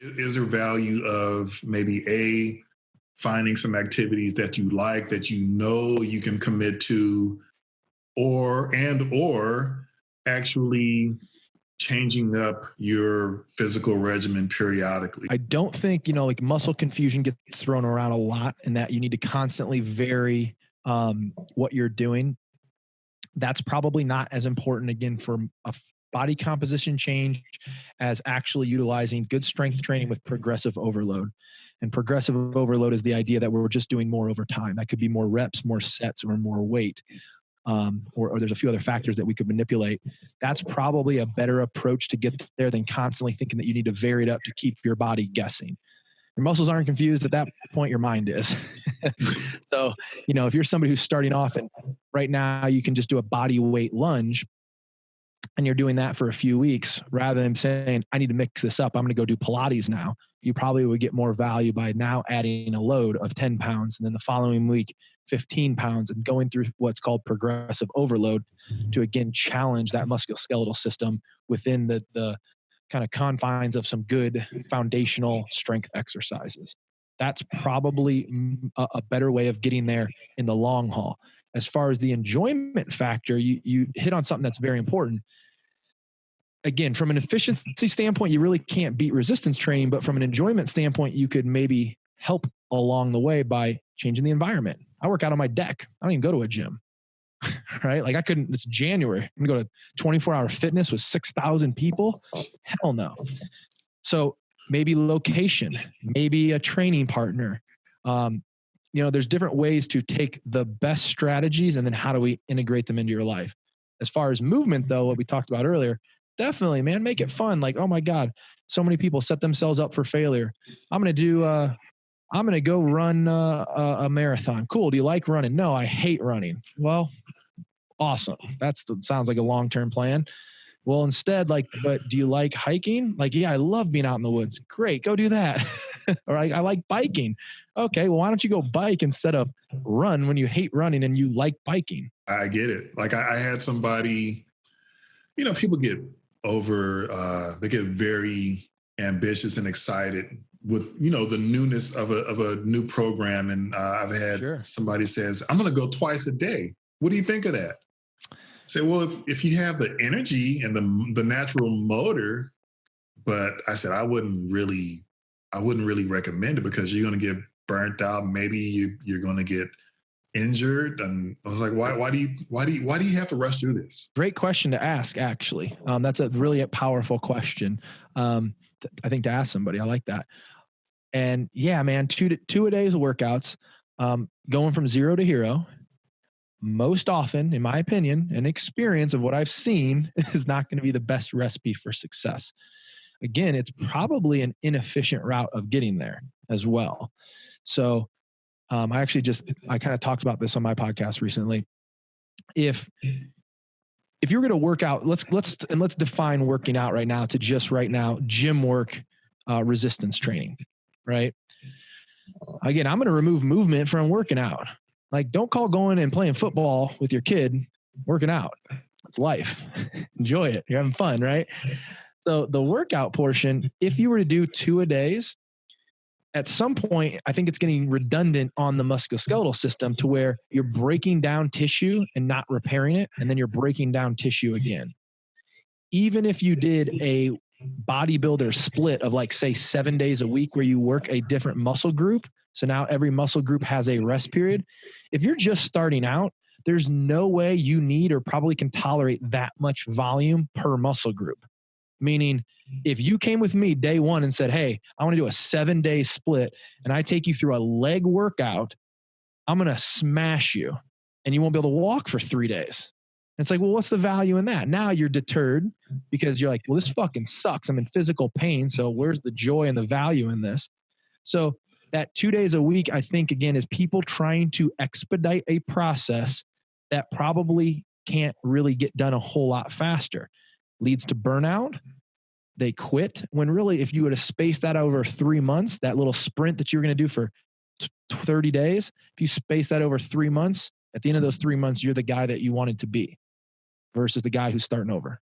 Is there value of maybe finding some activities that you like, that you know you can commit to, or actually changing up your physical regimen periodically? I don't think, like muscle confusion gets thrown around a lot, and that you need to constantly vary what you're doing. That's probably not as important, again, for a body composition change as actually utilizing good strength training with progressive overload. And progressive overload is the idea that we're just doing more over time. That could be more reps, more sets, or more weight. Or there's a few other factors that we could manipulate. That's probably a better approach to get there than constantly thinking that you need to vary it up to keep your body guessing. Your muscles aren't confused at that point, your mind is. So, if you're somebody who's starting off and right now you can just do a body weight lunge and you're doing that for a few weeks, rather than saying, I need to mix this up, I'm going to go do Pilates now, you probably would get more value by now adding a load of 10 pounds and then the following week, 15 pounds, and going through what's called progressive overload to, again, challenge that musculoskeletal system within the kind of confines of some good foundational strength exercises. That's probably a better way of getting there in the long haul. As far as the enjoyment factor, you hit on something that's very important. Again, from an efficiency standpoint, you really can't beat resistance training, but from an enjoyment standpoint, you could maybe help along the way by changing the environment. I work out on my deck. I don't even go to a gym, right? Like it's January. I'm gonna go to 24-hour fitness with 6,000 people. Hell no. So maybe location, maybe a training partner. There's different ways to take the best strategies and then how do we integrate them into your life? As far as movement though, what we talked about earlier, definitely, man, make it fun. Like, oh my God, so many people set themselves up for failure. I'm going to go run a marathon. Cool. Do you like running? No, I hate running. Well, awesome. Sounds like a long-term plan. Well, instead, but do you like hiking? Like, yeah, I love being out in the woods. Great. Go do that. Or I like biking. Okay. Well, why don't you go bike instead of run when you hate running and you like biking? I get it. Like I had somebody, people get they get very ambitious and excited with, the newness of a new program. And I've had somebody says, I'm going to go twice a day. What do you think of that? Say, well, if you have the energy and the natural motor, but I said, I wouldn't really recommend it because you're going to get burnt out. Maybe you're going to get injured. And I was like, why do you have to rush through this? Great question to ask, actually. That's a really powerful question. I think to ask somebody, I like that. And yeah, man, two a days of workouts, going from zero to hero. Most often, in my opinion and experience of what I've seen, is not going to be the best recipe for success. Again, it's probably an inefficient route of getting there as well. So I kind of talked about this on my podcast recently. If you're going to work out, let's define working out right now to just right now, gym work, resistance training, right? Again, I'm going to remove movement from working out. Like, don't call going and playing football with your kid working out. It's life. Enjoy it. You're having fun, right? So the workout portion, if you were to do 2 a days, at some point, I think it's getting redundant on the musculoskeletal system to where you're breaking down tissue and not repairing it, and then you're breaking down tissue again. Even if you did a bodybuilder split of say 7 days a week where you work a different muscle group, so now every muscle group has a rest period. If you're just starting out, there's no way you need or probably can tolerate that much volume per muscle group. Meaning, if you came with me day one and said, hey, I want to do a 7-day split and I take you through a leg workout, I'm going to smash you and you won't be able to walk for 3 days. And it's like, well, what's the value in that? Now you're deterred because you're like, well, this fucking sucks. I'm in physical pain. So where's the joy and the value in this? So that 2 days a week, I think, again, is people trying to expedite a process that probably can't really get done a whole lot faster. Leads to burnout. They quit when really, if you would have spaced that over 3 months, that little sprint that you're going to do for 30 days, if you space that over 3 months, at the end of those 3 months, you're the guy that you wanted to be versus the guy who's starting over.